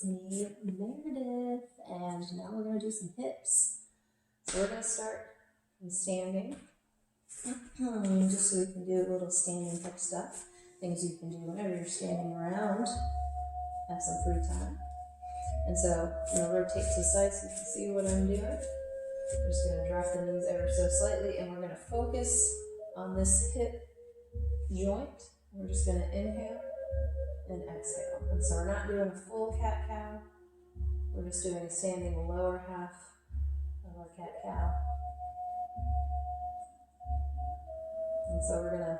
it's me, Meredith, and now we're going to do some hips. So we're going to start from standing, just so we can do a little standing hip stuff, things you can do whenever you're standing around, have some free time. And so I'm going to rotate to the side so you can see what I'm doing. I'm just going to drop the knees ever so slightly, and we're going to focus on this hip joint. We're just going to inhale and exhale. And so we're not doing a full cat-cow. We're just doing a standing lower half of our cat-cow. And so we're going to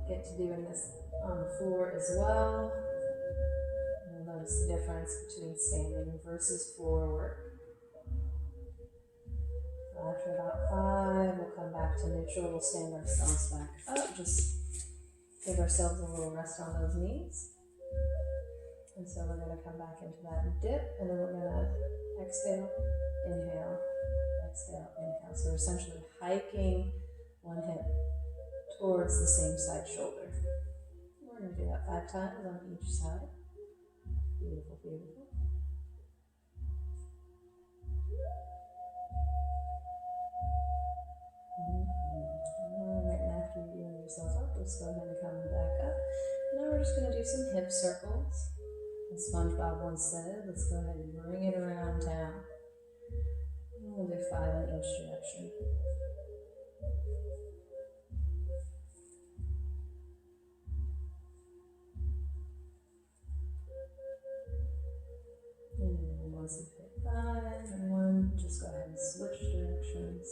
get to doing this on the floor as well. You'll notice the difference between standing versus floor work. So after about 5, we'll come back to neutral. We'll stand ourselves back up. Just give ourselves a little rest on those knees. And so we're going to come back into that dip, and then we're going to exhale, inhale, exhale, inhale. So we're essentially hiking one hip towards the same side shoulder. We're going to do that 5 times on each side. Beautiful, beautiful. Right, and after you heal yourself up, just go ahead and come back up. Now we're just going to do some hip circles. As SpongeBob once said, let's go ahead and bring it around town. And we'll do 5 in each direction. And once you've hit 5 and 1, just go ahead and switch directions.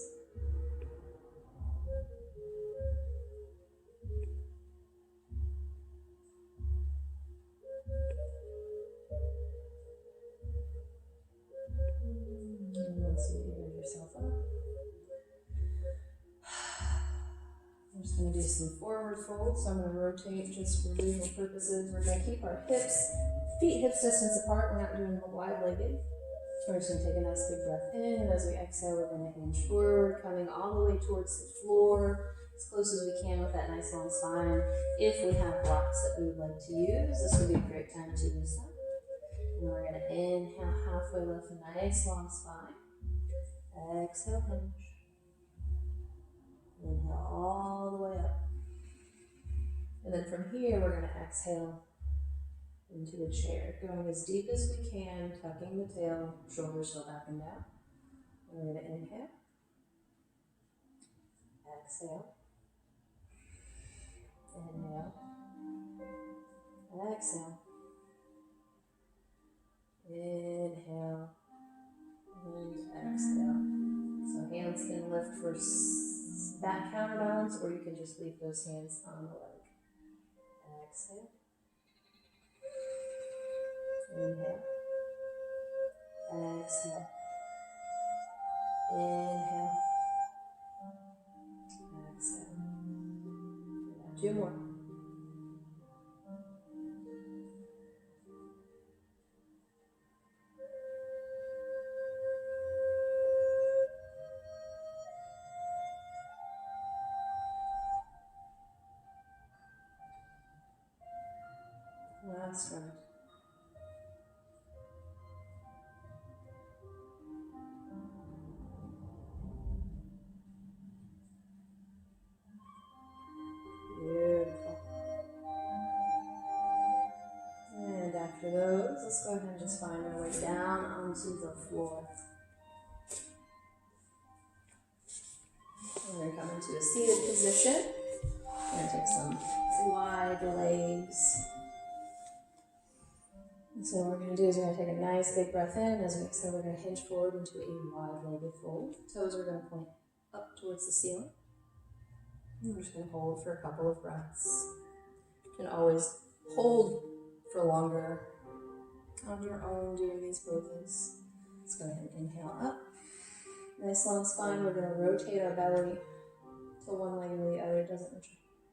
And once you ease yourself up, I'm just going to do some forward folds. So I'm going to rotate just for visual purposes. We're going to keep our feet hips distance apart. We're not doing the wide-legged. We're just going to take a nice big breath in, and as we exhale, we're going to hinge forward, coming all the way towards the floor, as close as we can with that nice long spine. If we have blocks that we would like to use, this would be a great time to use them. And we're going to inhale, halfway lift, a nice long spine. Exhale, hinge. Inhale all the way up. And then from here, we're going to exhale into a chair, going as deep as we can, tucking the tail, shoulders go back and down. We're going to inhale, exhale, inhale, exhale, inhale, and exhale. So hands can lift for back counterbalance, or you can just leave those hands on the leg. Exhale. Inhale. Exhale. Inhale. Exhale. Now 2 more. Last round. Beautiful. And after those, let's go ahead and just find our way down onto the floor. We're going to come into a seated position. We're going to take some wide legs. And so what we're going to do is we're going to take a nice big breath in. As we exhale, we're going to hinge forward into a wide-legged fold. Toes are going to point up towards the ceiling. And we're just going to hold for a couple of breaths. You can always hold for longer on your own doing these poses. Let's go ahead and inhale up. Nice long spine. We're going to rotate our belly to one leg or the other. It doesn't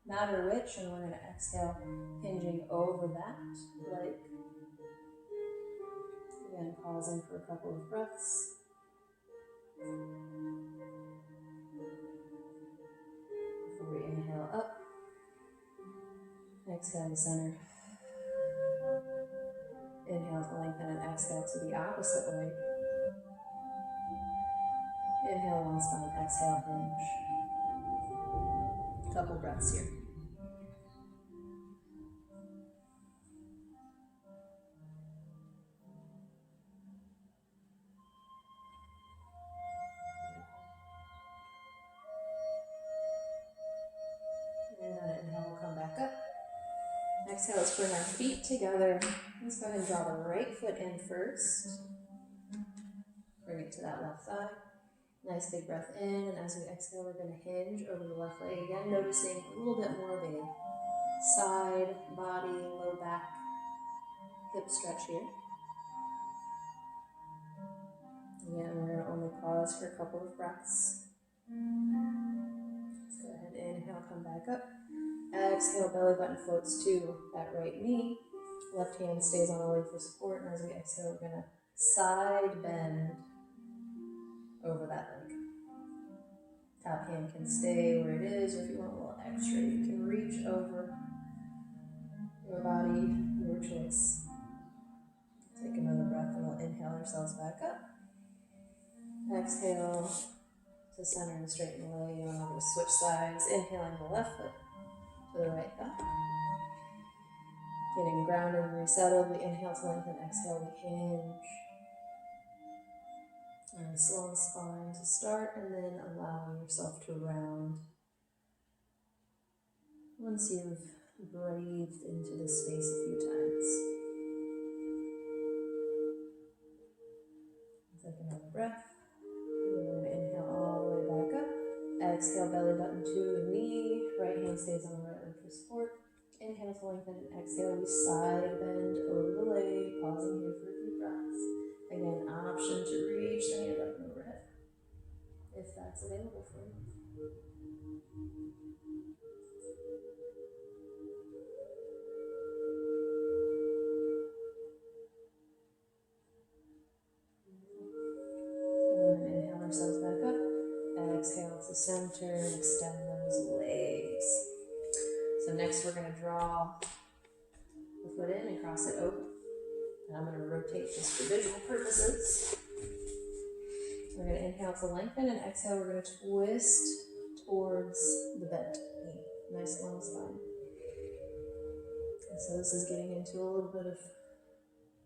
matter which. And we're going to exhale, hinging over that leg. Again, pausing for a couple of breaths. Before we inhale up, exhale to center. Inhale Inhale to lengthen and exhale to the opposite leg. Inhale, long spine, exhale, hinge. Couple breaths here. And then inhale, we'll come back up. Exhale, let's bring our feet together. Let's go ahead and draw the right foot in first. Bring it to that left thigh. Nice big breath in, and as we exhale, we're going to hinge over the left leg again, noticing a little bit more of a side, body, low back, hip stretch here. Again, we're going to only pause for a couple of breaths. Let's go ahead and inhale, come back up. Exhale, belly button floats to that right knee. Left hand stays on the leg for support, and as we exhale, we're going to side bend over that leg. Top hand can stay where it is, or if you want a little extra, you can reach over your body, your choice. Take another breath and we'll inhale ourselves back up. Exhale to center and straighten the leg, and we're going to switch sides, inhaling the left foot to the right thigh. Getting grounded and resettled, we inhale to lengthen, exhale, we hinge. Nice long spine to start, and then allowing yourself to round. Once you've breathed into the space a few times. Take another breath. We're going to inhale all the way back up. Exhale, belly button to the knee. Right hand stays on the right leg for support. Inhale to lengthen and exhale. We side bend over the leg, pausing here for a few breaths. Again, option to reach the hand up and overhead, if that's available for you. And inhale ourselves back up. Exhale to center and extend those legs. So next we're going to draw the foot in and cross it over. And I'm going to rotate this for visual purposes. We're going to inhale to lengthen, and exhale, we're going to twist towards the bent knee. Nice long spine. And so this is getting into a little bit of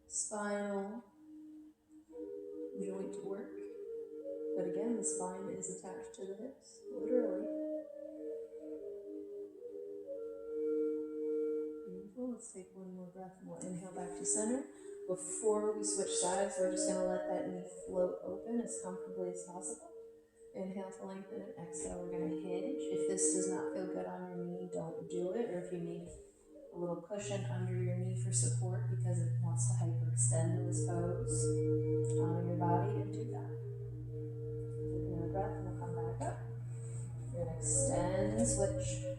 spinal joint work. But again, the spine is attached to the hips, literally. Beautiful. Let's take one more breath and we'll inhale back to center. Before we switch sides, we're just going to let that knee float open as comfortably as possible. Inhale to lengthen and exhale, we're going to hinge. If this does not feel good on your knee, don't do it. Or if you need a little cushion under your knee for support because it wants to hyperextend in this pose, honor your body and do that. Take another breath and we'll come back up. We're going to extend and switch.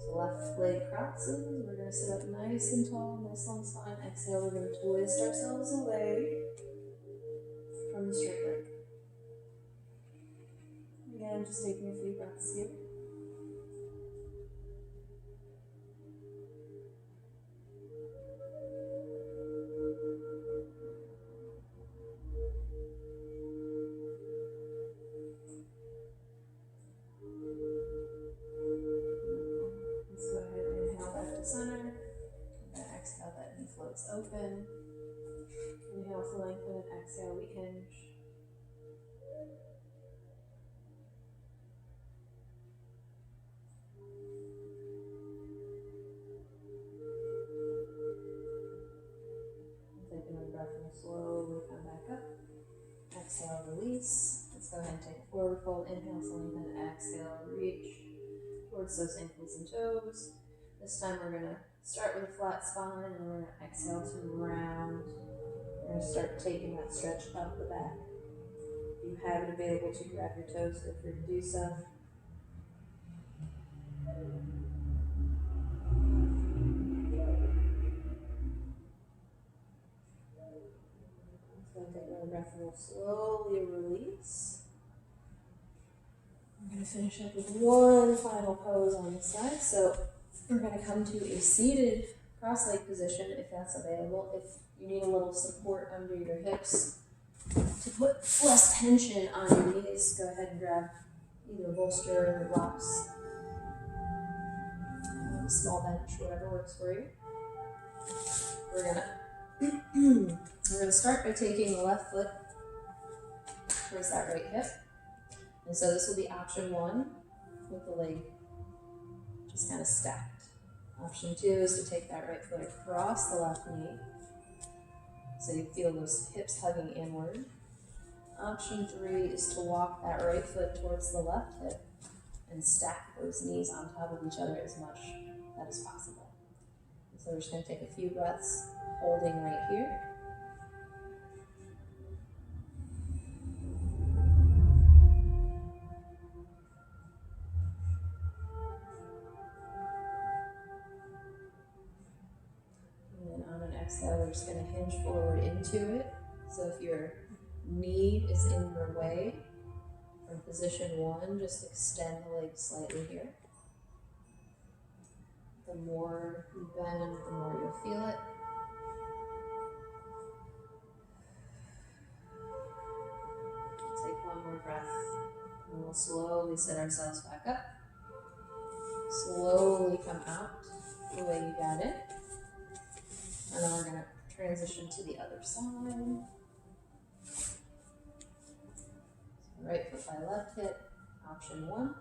Left leg crosses, we're going to sit up nice and tall, nice long spine. Exhale, we're going to twist ourselves away from the straight leg. Again, just taking a few breaths here. Open. Inhale to lengthen and exhale, we hinge. Take another breath and slowly come back up. Exhale, release. Let's go ahead and take a forward fold. Inhale to lengthen and exhale, reach towards those ankles and toes. This time we're going to start with a flat spine, and we're going to exhale to round. We're going to start taking that stretch up the back. If you have it available to grab your toes, feel free to do so. So take another breath and we'll slowly release. I'm going to finish up with one final pose on this side. So we're going to come to a seated cross-leg position if that's available. If you need a little support under your hips to put less tension on your knees, go ahead and grab either a bolster or blocks, a small bench, whatever works for you. We're gonna start by taking the left foot towards that right hip, and so this will be option 1 with the leg just kind of stacked. Option 2 is to take that right foot across the left knee, so you feel those hips hugging inward. Option 3 is to walk that right foot towards the left hip and stack those knees on top of each other as much as possible. So we're just going to take a few breaths holding right here. And then on an exhale, we're just going to hinge forward into it. So if your knee is in your way from position 1, just extend the leg slightly here. The more you bend, the more you'll feel it. Take one more breath, and we'll slowly sit ourselves back up. Slowly come out the way you got in. And then we're going to transition to the other side. Right foot by left hip, option 1.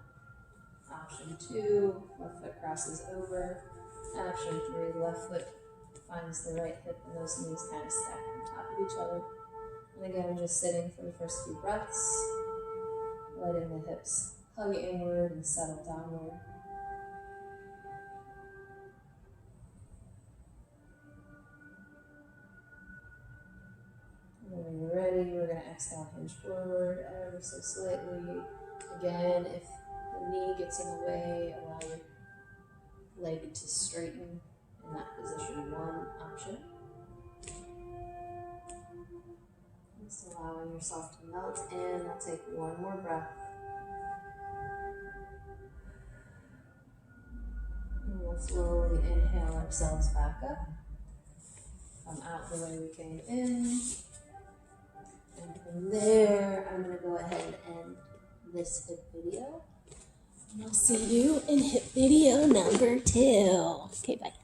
Option 2, left foot crosses over. Option 3, left foot finds the right hip and those knees kind of stack on top of each other. And again, just sitting for the first few breaths, letting the hips hug inward and settle downward. And when you're ready, we're going to exhale, hinge forward ever so slightly. Again, if the knee gets in the way, allow your leg to straighten in that position 1 option. Just allowing yourself to melt in. I'll take one more breath. And we'll slowly inhale ourselves back up. Come out the way we came in. And from there, I'm going to go ahead and this hip video. And I'll see you in hip video number 2. Okay, bye.